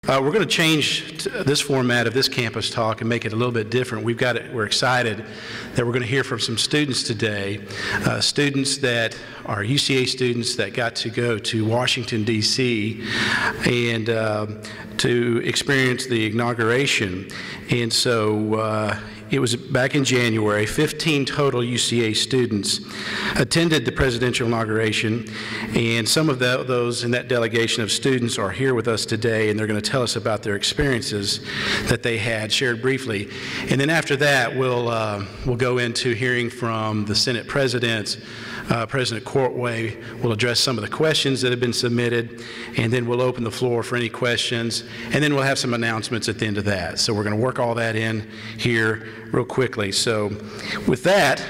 We're going to change this format of this campus talk and make it a little bit different. We're excited that we're going to hear from some students today, students that are UCA students that got to go to Washington, D.C. and to experience the inauguration. And so it was back in January. 15 total UCA students attended the presidential inauguration, and some of those in that delegation of students are here with us today, and they're going to tell us about their experiences that they had, shared briefly. And then after that, we'll go into hearing from the Senate presidents. President Courtway will address some of the questions that have been submitted, and then we'll open the floor for any questions, and then we'll have some announcements at the end of that. So we're going to work all that in here real quickly. So with that,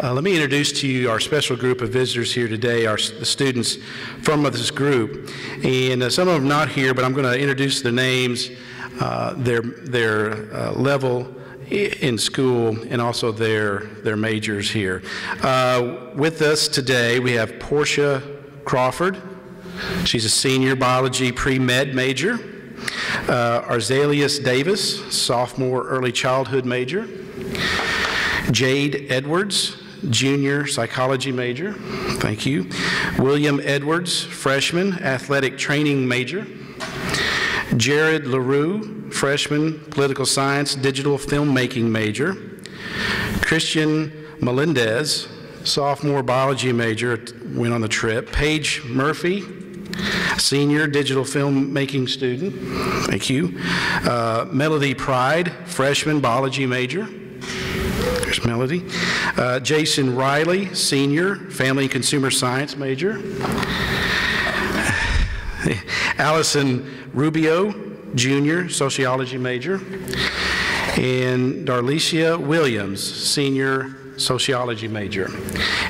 let me introduce to you our special group of visitors here today, the students from this group. And some of them are not here, but I'm going to introduce their names, their level in school, and also their majors here. With us today, we have Portia Crawford. She's a senior biology pre-med major. Arzalius Davis, sophomore early childhood major. Jade Edwards, junior psychology major. Thank you. William Edwards, freshman athletic training major. Jared LaRue, freshman political science digital filmmaking major. Christian Melendez, sophomore biology major, went on the trip. Paige Murphy, senior digital filmmaking student. Thank you. Melody Pride, freshman biology major. There's Melody. Jason Riley, senior family and consumer science major. Allison Rubio, junior sociology major. And Darlicia Williams, senior sociology major.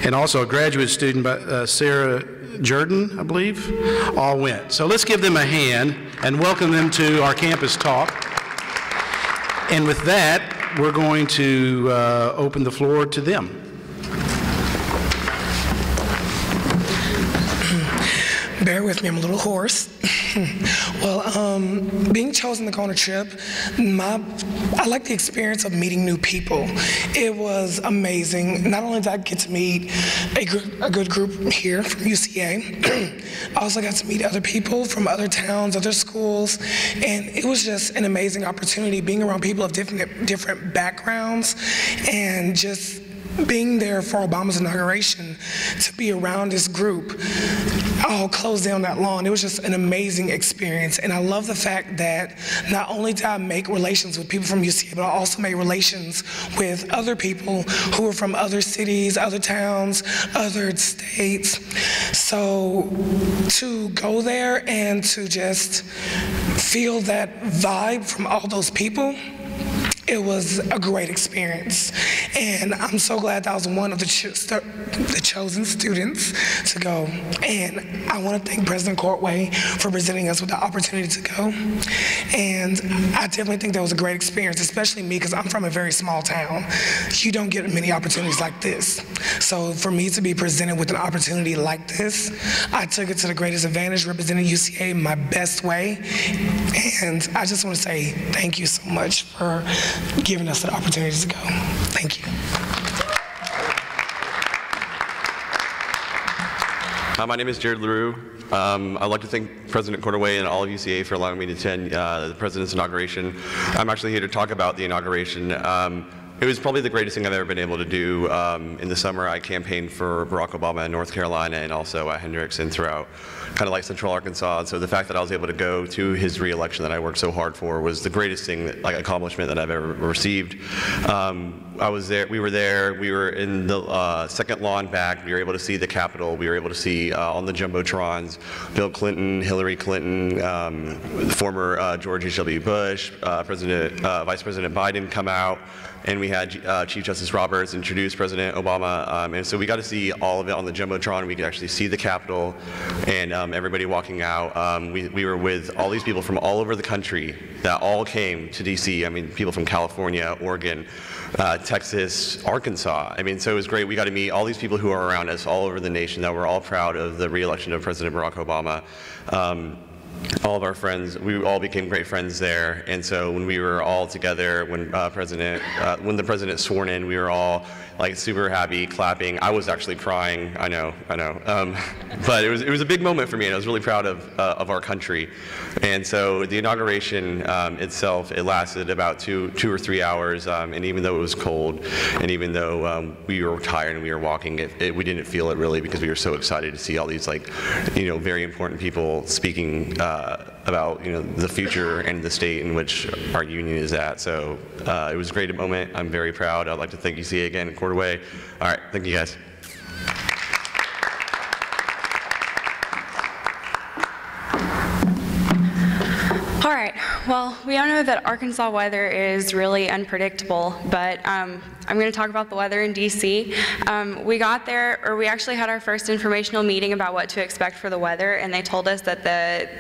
And also a graduate student, Sarah Jordan, I believe, all went. So let's give them a hand and welcome them to our campus talk. And with that, we're going to open the floor to them. Bear with me, I'm a little hoarse. Well, being chosen to go on a trip, I like the experience of meeting new people. It was amazing. Not only did I get to meet a good group here from UCA, I also got to meet other people from other towns, other schools, and it was just an amazing opportunity being around people of different backgrounds, and just being there for Obama's inauguration, to be around this group all closed down that lawn. It was just an amazing experience. And I love the fact that not only did I make relations with people from UCA, but I also made relations with other people who were from other cities, other towns, other states. So to go there and to just feel that vibe from all those people, it was a great experience, and I'm so glad that I was one of the chosen students to go. And I want to thank President Courtway for presenting us with the opportunity to go. And I definitely think that was a great experience, especially me, because I'm from a very small town. You don't get many opportunities like this. So for me to be presented with an opportunity like this, I took it to the greatest advantage, representing UCA in my best way. And I just want to say thank you so much for giving us the opportunity to go. Thank you. My name is Jared LaRue. I'd like to thank President Courtway and all of UCA for allowing me to attend the President's inauguration. I'm actually here to talk about the inauguration. It was probably the greatest thing I've ever been able to do. In the summer, I campaigned for Barack Obama in North Carolina and also at Hendricks and throughout kind of like Central Arkansas. So the fact that I was able to go to his re-election that I worked so hard for was the greatest thing, like accomplishment that I've ever received. I was there. We were there. We were in the second lawn back. We were able to see the Capitol. We were able to see on the jumbotrons Bill Clinton, Hillary Clinton, former George H.W. Bush, Vice President Biden come out. And we had Chief Justice Roberts introduce President Obama, and so we got to see all of it on the Jumbotron. We could actually see the Capitol and everybody walking out. We were with all these people from all over the country that all came to DC. I mean, people from California, Oregon, Texas, Arkansas. I mean, so it was great. We got to meet all these people who are around us all over the nation that were all proud of the re-election of President Barack Obama. all of our friends, we all became great friends there. And so when we were all together, when the president sworn in, we were all like super happy, clapping. I was actually crying. I know. But it was a big moment for me, and I was really proud of our country. And so the inauguration itself, it lasted about two or 3 hours. And even though it was cold, and even though we were tired and we were walking, we didn't feel it really, because we were so excited to see all these very important people speaking about the future and the state in which our union is at. So it was a great moment. I'm very proud. I'd like to thank UCA again, Cordaway. All right, thank you guys. All right, well, we all know that Arkansas weather is really unpredictable, but I'm going to talk about the weather in DC. We actually had our first informational meeting about what to expect for the weather, and they told us that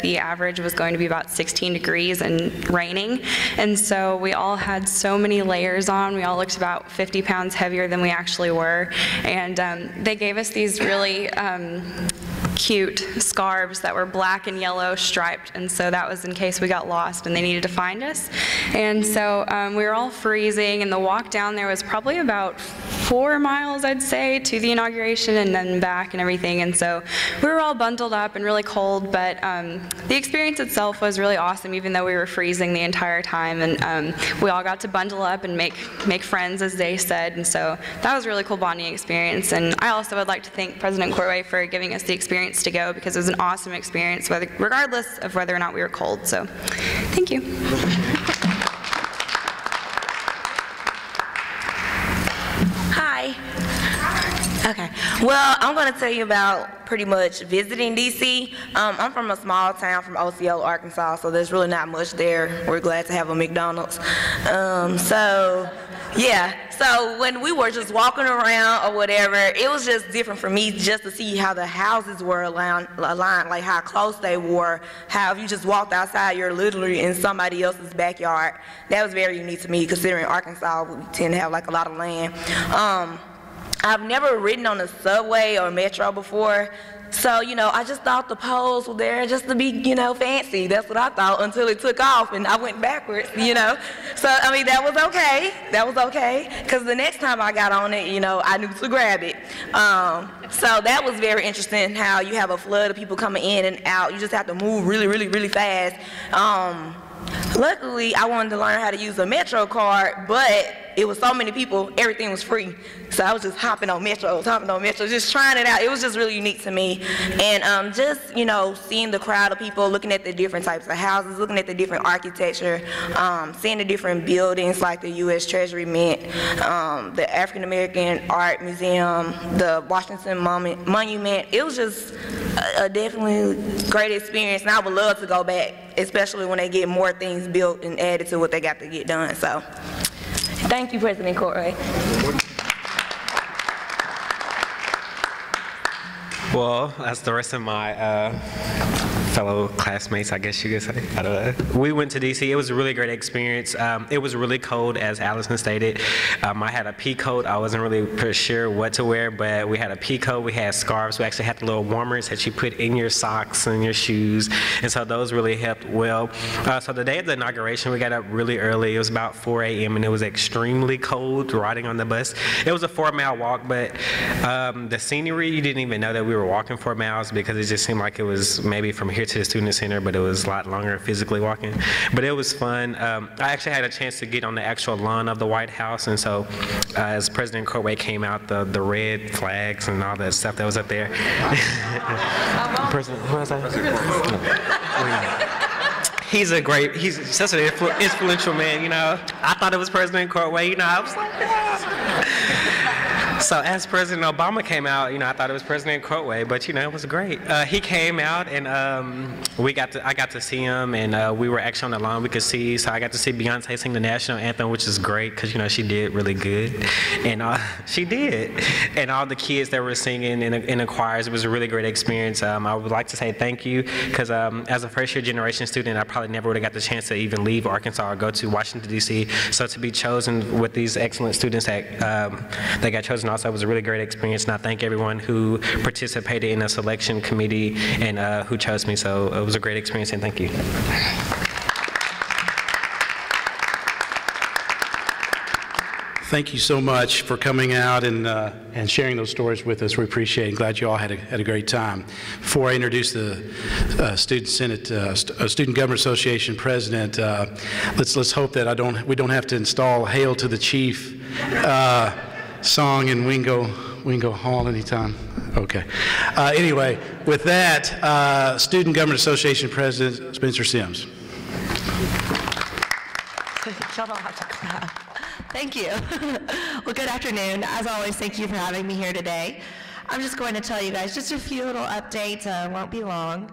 the average was going to be about 16 degrees and raining, and so we all had so many layers on. We all looked about 50 pounds heavier than we actually were, and they gave us these really cute scarves that were black and yellow striped, and so that was in case we got lost and they needed to find us. And so we were all freezing, and the walk down there was probably about 4 miles, I'd say, to the inauguration and then back and everything. And so we were all bundled up and really cold, but the experience itself was really awesome, even though we were freezing the entire time. And we all got to bundle up and make friends, as they said, and so that was a really cool bonding experience. And I also would like to thank President Cordaway for giving us the experience to go, because it was an awesome experience, regardless of whether or not we were cold. So, thank you. Hi. Okay. Well, I'm going to tell you about pretty much visiting DC. I'm from a small town from Osceola, Arkansas, so there's really not much there. We're glad to have a McDonald's. So when we were just walking around or whatever, it was just different for me just to see how the houses were aligned, like how close they were, how if you just walked outside, you're literally in somebody else's backyard. That was very unique to me, considering Arkansas, we tend to have like a lot of land. I've never ridden on the subway or metro before, so, I just thought the poles were there just to be, fancy. That's what I thought until it took off and I went backwards, So, that was okay. That was okay, because the next time I got on it, I knew to grab it. So that was very interesting, how you have a flood of people coming in and out. You just have to move really, really, really fast. Luckily, I wanted to learn how to use a Metro card, but it was so many people, everything was free. So I was just hopping on Metro, just trying it out. It was just really unique to me. And just, seeing the crowd of people, looking at the different types of houses, looking at the different architecture, seeing the different buildings like the U.S. Treasury Mint, the African American Art Museum, the Washington Monument. It was just a definitely great experience, and I would love to go back, especially when they get more things built and added to what they got to get done. So, thank you, President Cordaway. Well, as the rest of my fellow classmates, I guess you could say, I don't know. We went to DC. It was a really great experience. It was really cold, as Allison stated. I had a pea coat. I wasn't really sure what to wear, but we had a pea coat. We had scarves. We actually had the little warmers that you put in your socks and your shoes, and so those really helped well. So the day of the inauguration, we got up really early. It was about 4 a.m. and it was extremely cold riding on the bus. It was a 4-mile walk, but the scenery, you didn't even know that we were walking 4 miles, because it just seemed like it was maybe from here to the student center, but it was a lot longer physically walking. But it was fun. I actually had a chance to get on the actual lawn of the White House, and so as President Cordaway came out, the red flags and all that stuff that was up there. President, who was that? He's such an influential man, I thought it was President Cordaway, I was like, So as President Obama came out, I thought it was President Cordaway, but it was great. He came out, and I got to see him, and we were actually on the lawn. We could see, so I got to see Beyonce sing the national anthem, which is great, because she did really good, and she did. And all the kids that were singing in the choirs, it was a really great experience. I would like to say thank you, because as a first-year generation student, I probably never would have got the chance to even leave Arkansas or go to Washington, D.C. So to be chosen with these excellent students that got chosen and also it was a really great experience. And I thank everyone who participated in the selection committee and who chose me. So it was a great experience, and thank you. Thank you so much for coming out and sharing those stories with us. We appreciate it. Glad you all had a great time. Before I introduce the Student Government Association President, let's hope that we don't have to install "Hail to the Chief" song in Wingo Hall anytime. Okay. Anyway, with that, Student Government Association President Spencer Sims. Y'all don't have to clap. Thank you. Well, good afternoon. As always, thank you for having me here today. I'm just going to tell you guys just a few little updates. Won't be long.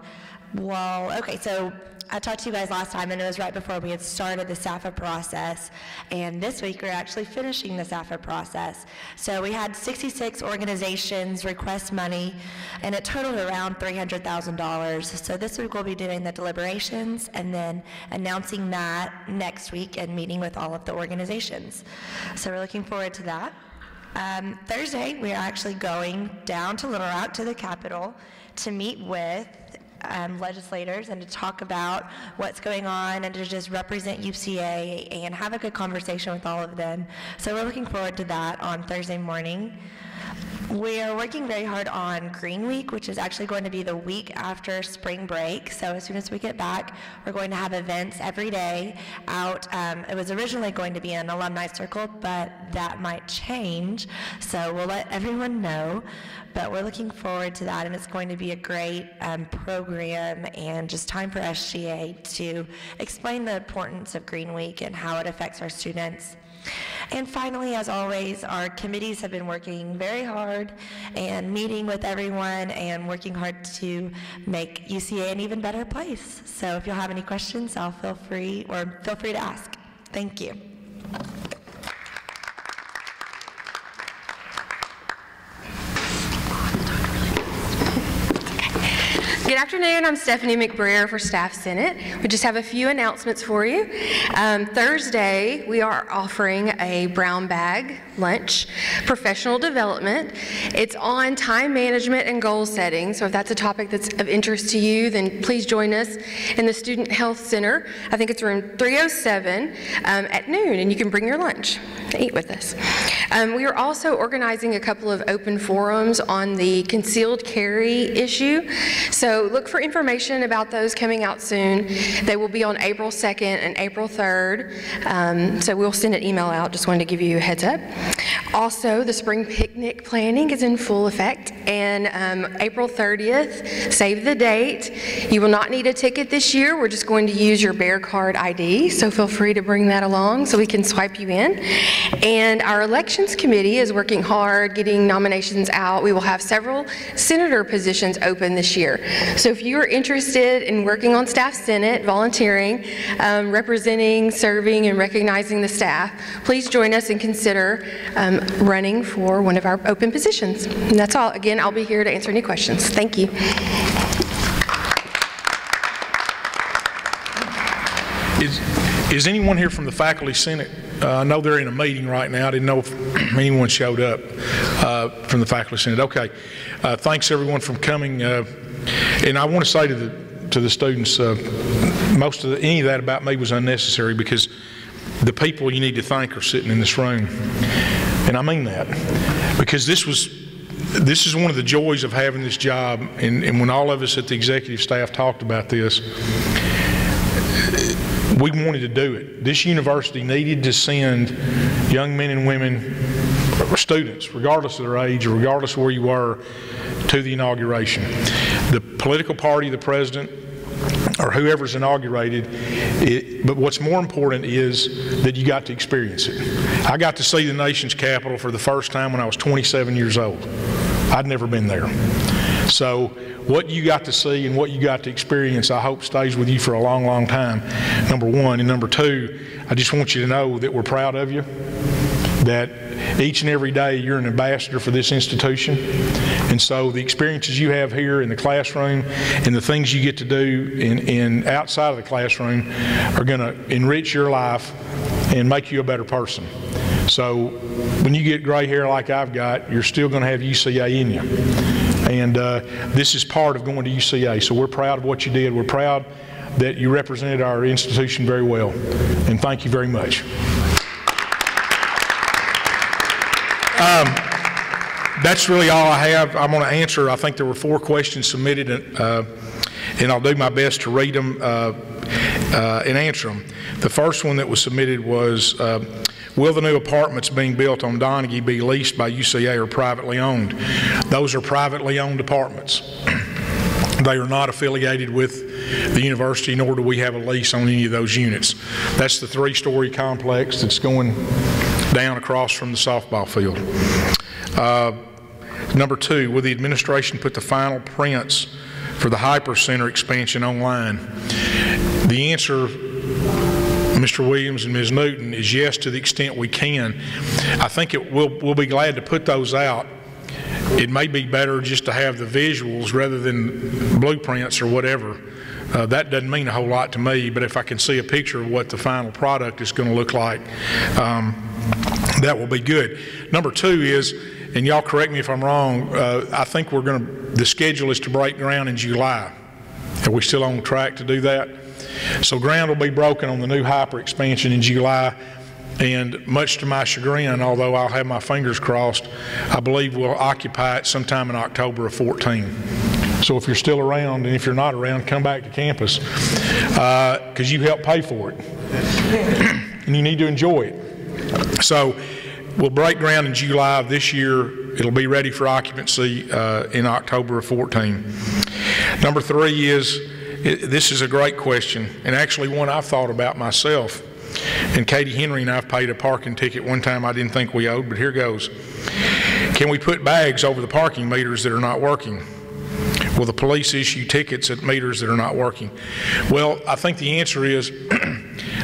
Well, okay, so I talked to you guys last time, and it was right before we had started the SAFA process, and this week we're actually finishing the SAFA process. So we had 66 organizations request money, and it totaled around $300,000. So this week we'll be doing the deliberations and then announcing that next week and meeting with all of the organizations. So we're looking forward to that. Thursday, we are actually going down to Little Rock to the Capitol to meet with legislators and to talk about what's going on and to just represent UCA and have a good conversation with all of them. So we're looking forward to that on Thursday morning. We are working very hard on Green Week, which is actually going to be the week after spring break. So as soon as we get back, we're going to have events every day out. It was originally going to be an alumni circle, but that might change. So we'll let everyone know. But we're looking forward to that, and it's going to be a great program and just time for SGA to explain the importance of Green Week and how it affects our students. And finally, as always, our committees have been working very hard and meeting with everyone and working hard to make UCA an even better place. So if you'll have any questions, feel free to ask. Thank you. Good afternoon, I'm Stephanie McBrayer for Staff Senate. We just have a few announcements for you. Thursday, we are offering a brown bag lunch, professional development. It's on time management and goal setting, so if that's a topic that's of interest to you, then please join us in the Student Health Center. I think it's room 307 at noon, and you can bring your lunch to eat with us. We are also organizing a couple of open forums on the concealed carry issue. So look for information about those coming out soon. They will be on April 2nd and April 3rd. So we'll send an email out. Just wanted to give you a heads up. Also, the spring picnic planning is in full effect. And April 30th, save the date. You will not need a ticket this year. We're just going to use your Bear Card ID. So feel free to bring that along so we can swipe you in. And our elections committee is working hard getting nominations out. We will have several senator positions open this year. So if you are interested in working on Staff Senate, volunteering, representing, serving, and recognizing the staff, please join us and consider running for one of our open positions. And that's all. Again, I'll be here to answer any questions. Thank you. Is anyone here from the Faculty Senate? I know they're in a meeting right now. I didn't know if anyone showed up from the Faculty Senate. Okay. Thanks everyone for coming. And I want to say to the students, any of that about me was unnecessary, because the people you need to thank are sitting in this room. And I mean that, because this is one of the joys of having this job. And when all of us at the executive staff talked about this, we wanted to do it. This university needed to send young men and women, or students, regardless of their age or regardless of where you were, to the inauguration. The political party, the president, or whoever's inaugurated, but what's more important is that you got to experience it. I got to see the nation's capital for the first time when I was 27 years old. I'd never been there. So what you got to see and what you got to experience, I hope stays with you for a long, long time, number one. And number two, I just want you to know that we're proud of you, that each and every day you're an ambassador for this institution. And so the experiences you have here in the classroom and the things you get to do in outside of the classroom are going to enrich your life and make you a better person. So when you get gray hair like I've got, you're still going to have UCA in you. And this is part of going to UCA. So we're proud of what you did. We're proud that you represented our institution very well. And thank you very much. That's really all I have. I'm going to answer. I think there were 4 questions submitted, and I'll do my best to read them and answer them. The first one that was submitted was, will the new apartments being built on Donaghy be leased by UCA or privately owned? Those are privately owned apartments. They are not affiliated with the university, nor do we have a lease on any of those units. That's the 3-story complex that's going down across from the softball field. Number 2, will the administration put the final prints for the Hyper Center expansion online? The answer, Mr. Williams and Ms. Newton, is yes, to the extent we can. I think we'll be glad to put those out. It may be better just to have the visuals rather than blueprints or whatever. That doesn't mean a whole lot to me, but if I can see a picture of what the final product is going to look like, that will be good. Number 2 is, and y'all correct me if I'm wrong, I think the schedule is to break ground in July. Are we still on track to do that? So ground will be broken on the new Hyper expansion in July, and much to my chagrin, although I'll have my fingers crossed, I believe we'll occupy it sometime in October of 14. So if you're still around, and if you're not around, come back to campus, because you helped pay for it, and you need to enjoy it. So we'll break ground in July of this year. It'll be ready for occupancy in October of 14. Number 3 is, this is a great question, and actually one I've thought about myself. And Katie Henry and I've paid a parking ticket one time I didn't think we owed, but here goes. Can we put bags over the parking meters that are not working? Will the police issue tickets at meters that are not working? Well, I think the answer is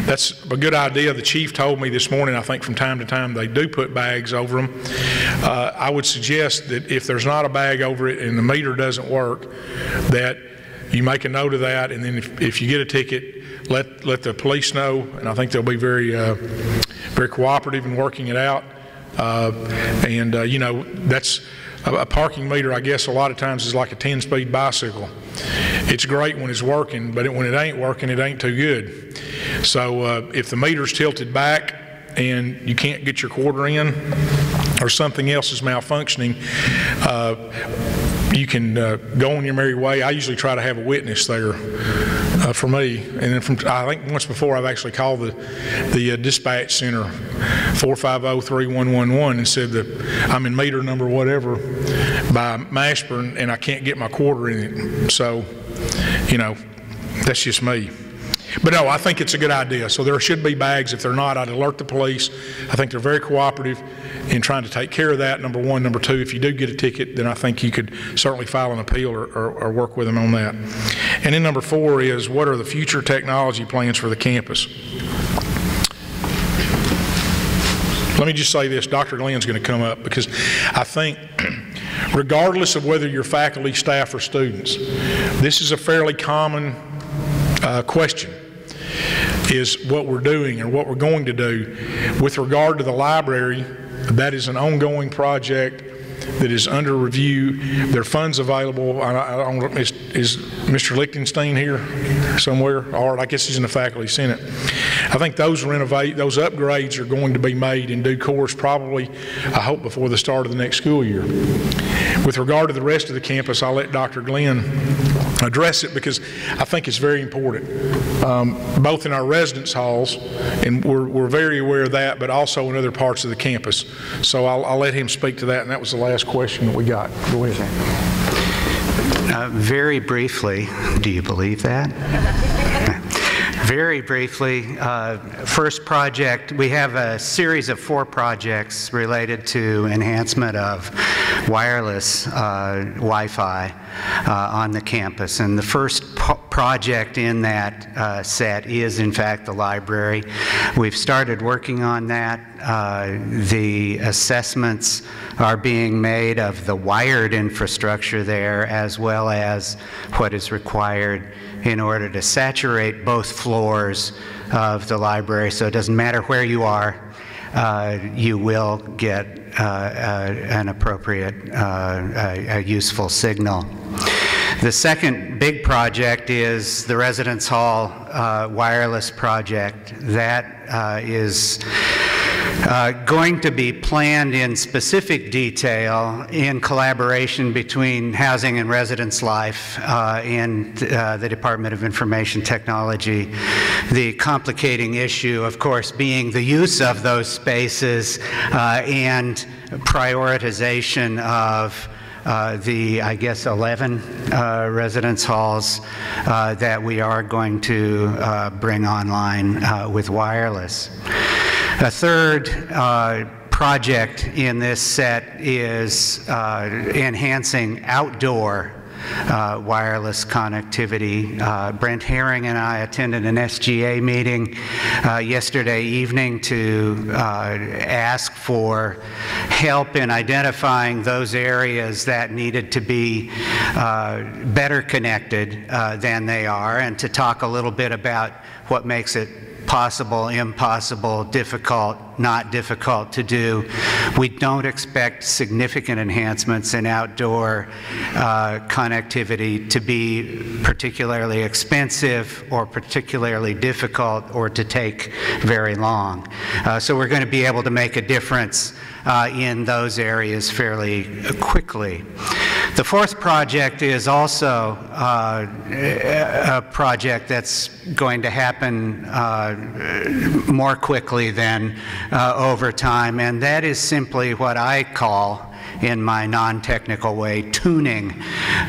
that's a good idea. The chief told me this morning, I think from time to time they do put bags over them. I would suggest that if there's not a bag over it and the meter doesn't work, that you make a note of that, and then if you get a ticket, let the police know, and I think they'll be very very cooperative in working it out. You know, that's a parking meter, I guess a lot of times is like a 10-speed bicycle. It's great when it's working, but when it ain't working, it ain't too good. So if the meter's tilted back and you can't get your quarter in, or something else is malfunctioning, you can go on your merry way. I usually try to have a witness there for me, and then I think once before I've actually called the dispatch center 450-3111 and said that I'm in meter number whatever by Mashburn and I can't get my quarter in it. So, you know, that's just me. But no, I think it's a good idea. So there should be bags. If they're not, I'd alert the police. I think they're very cooperative in trying to take care of that, number 1. Number 2, if you do get a ticket, then I think you could certainly file an appeal or work with them on that. And then number 4 is, what are the future technology plans for the campus? Let me just say this. Dr. Glenn's going to come up, because I think regardless of whether you're faculty, staff, or students, this is a fairly common question, is what we're doing or what we're going to do. With regard to the library, that is an ongoing project that is under review. There are funds available. Is Mr. Lichtenstein here somewhere? Or I guess he's in the faculty senate. I think those upgrades are going to be made in due course, probably, I hope, before the start of the next school year. With regard to the rest of the campus, I'll let Dr. Glenn address it, because I think it's very important, both in our residence halls, and we're very aware of that, but also in other parts of the campus. So I'll let him speak to that, and that was the last question that we got. Go ahead. Very briefly, do you believe that? Very briefly, first project, we have a series of 4 projects related to enhancement of wireless Wi-Fi on the campus. And the first project in that set is, in fact, the library. We've started working on that. The assessments are being made of the wired infrastructure there, as well as what is required in order to saturate both floors of the library, so it doesn't matter where you are. you will get an appropriate, a useful signal. The second big project is the Residence Hall wireless project. That is going to be planned in specific detail in collaboration between Housing and Residence Life and the Department of Information Technology. The complicating issue, of course, being the use of those spaces and prioritization of the, I guess, 11 residence halls that we are going to bring online with wireless. A third project in this set is enhancing outdoor wireless connectivity. Brent Herring and I attended an SGA meeting yesterday evening to ask for help in identifying those areas that needed to be better connected than they are, and to talk a little bit about what makes it possible, impossible, difficult, not difficult to do. We don't expect significant enhancements in outdoor connectivity to be particularly expensive or particularly difficult or to take very long. So we're going to be able to make a difference in those areas fairly quickly. The fourth project is also a project that's going to happen more quickly than over time, and that is simply what I call, in my non-technical way, tuning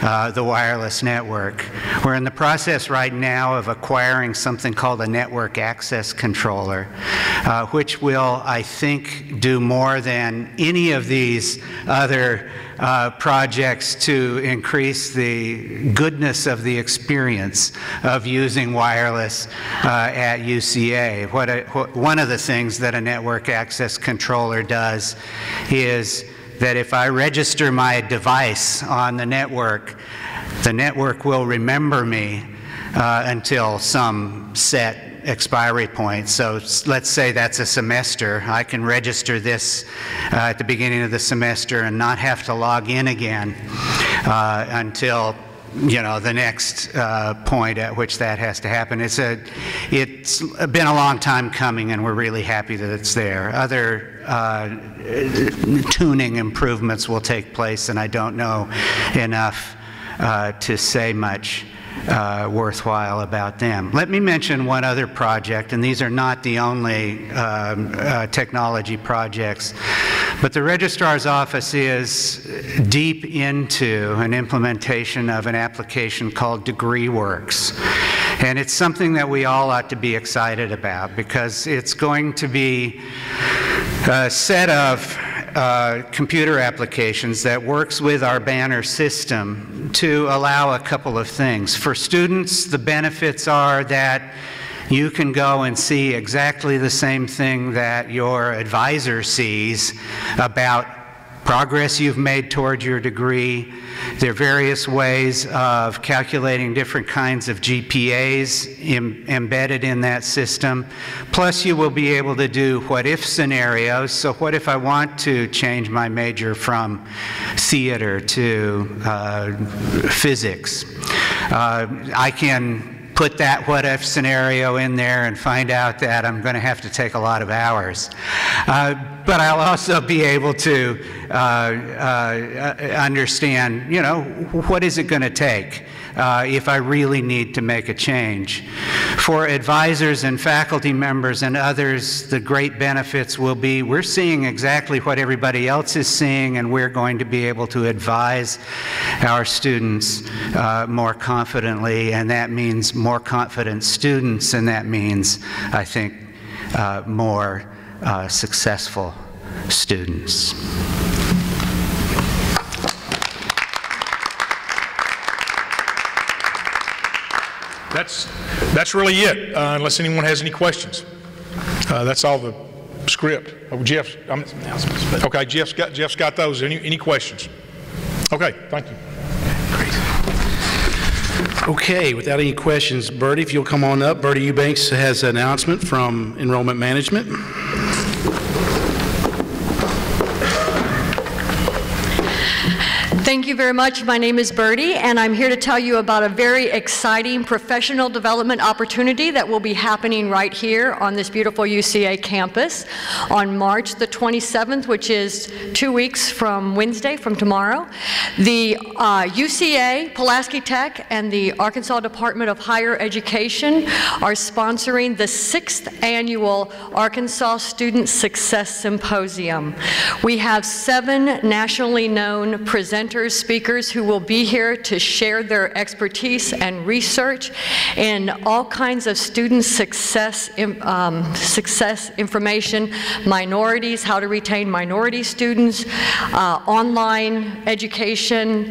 the wireless network. We're in the process right now of acquiring something called a network access controller, which will, I think, do more than any of these other projects to increase the goodness of the experience of using wireless at UCA. One of the things that a network access controller does is that if I register my device on the network will remember me until some set expiry point. So let's say that's a semester. I can register this at the beginning of the semester and not have to log in again until the next point at which that has to happen. It's been a long time coming, and we're really happy that it's there. Other tuning improvements will take place, and I don't know enough to say much worthwhile about them. Let me mention one other project, and these are not the only technology projects, but the Registrar's Office is deep into an implementation of an application called DegreeWorks. And it's something that we all ought to be excited about, because it's going to be a set of computer applications that works with our Banner system to allow a couple of things. For students, the benefits are that you can go and see exactly the same thing that your advisor sees about progress you've made toward your degree. There are various ways of calculating different kinds of GPAs embedded in that system. Plus, you will be able to do what-if scenarios. So what if I want to change my major from theater to physics? I can put that what-if scenario in there and find out that I'm going to have to take a lot of hours. But I'll also be able to understand, what is it going to take if I really need to make a change. For advisors and faculty members and others, the great benefits will be we're seeing exactly what everybody else is seeing, and we're going to be able to advise our students more confidently, and that means more confident students, and that means, I think, more successful students. That's really it, unless anyone has any questions. That's all the script. Oh, okay, Jeff's got those. Any questions? Okay, thank you. Great. Okay, without any questions, Bertie, if you'll come on up. Bertie Eubanks has an announcement from Enrollment Management. Thank you very much. My name is Birdie, and I'm here to tell you about a very exciting professional development opportunity that will be happening right here on this beautiful UCA campus on March the 27th, which is 2 weeks from Wednesday, from tomorrow. The UCA, Pulaski Tech, and the Arkansas Department of Higher Education are sponsoring the 6th annual Arkansas Student Success Symposium. We have 7 nationally known presenters, speakers who will be here to share their expertise and research in all kinds of student success information, minorities, how to retain minority students, online education,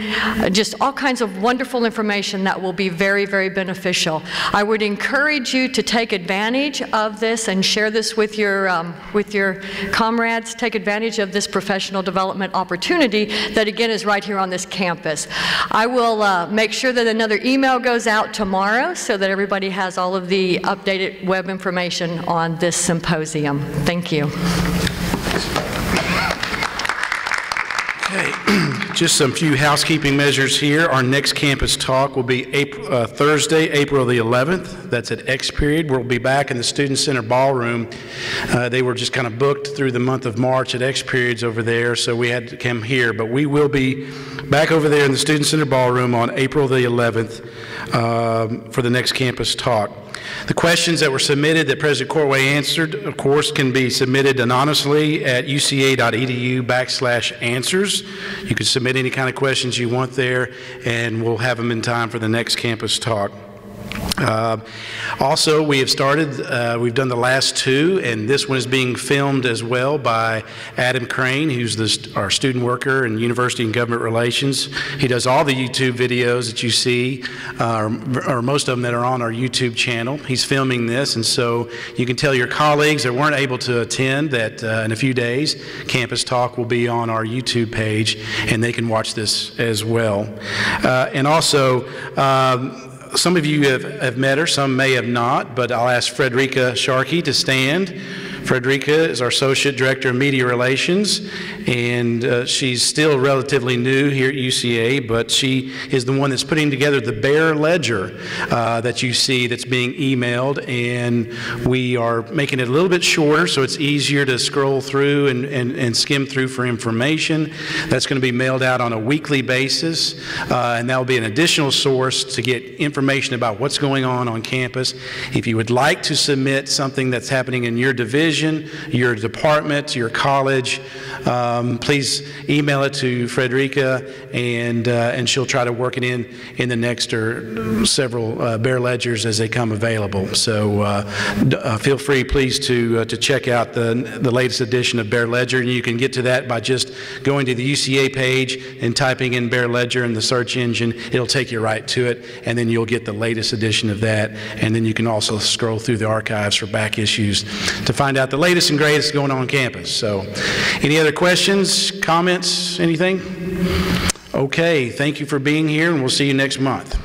just all kinds of wonderful information that will be very, very beneficial. I would encourage you to take advantage of this and share this with your comrades. Take advantage of this professional development opportunity that, again, is right here on this campus. I will make sure that another email goes out tomorrow so that everybody has all of the updated web information on this symposium. Thank you. Okay, just some few housekeeping measures here. Our next campus talk will be Thursday, April the 11th. That's at X period. We'll be back in the Student Center Ballroom. They were just kind of booked through the month of March at X periods over there, so we had to come here. But we will be back over there in the Student Center Ballroom on April the 11th for the next campus talk. The questions that were submitted that President Courtway answered, of course, can be submitted anonymously at uca.edu/answers. You can submit any kind of questions you want there, and we'll have them in time for the next campus talk. Also, we have started, we've done the last 2, and this one is being filmed as well by Adam Crane, who's our student worker in University and Government Relations. He does all the YouTube videos that you see, or most of them that are on our YouTube channel. He's filming this, and so you can tell your colleagues that weren't able to attend that in a few days, Campus Talk will be on our YouTube page, and they can watch this as well. And also, some of you have met her, some may have not, but I'll ask Frederica Sharkey to stand. Frederica is our Associate Director of Media Relations, and she's still relatively new here at UCA, but she is the one that's putting together the Bear Ledger that you see that's being emailed, and we are making it a little bit shorter so it's easier to scroll through and skim through for information. That's going to be mailed out on a weekly basis, and that will be an additional source to get information about what's going on campus. If you would like to submit something that's happening in your division, your department, your college, please email it to Frederica, and she'll try to work it in the next or several Bear Ledgers as they come available. So feel free, please, to check out the latest edition of Bear Ledger, and you can get to that by just going to the UCA page and typing in Bear Ledger in the search engine. It'll take you right to it, and then you'll get the latest edition of that, and then you can also scroll through the archives for back issues to find out the latest and greatest going on campus. So any other questions, comments, anything? Okay, thank you for being here, and we'll see you next month.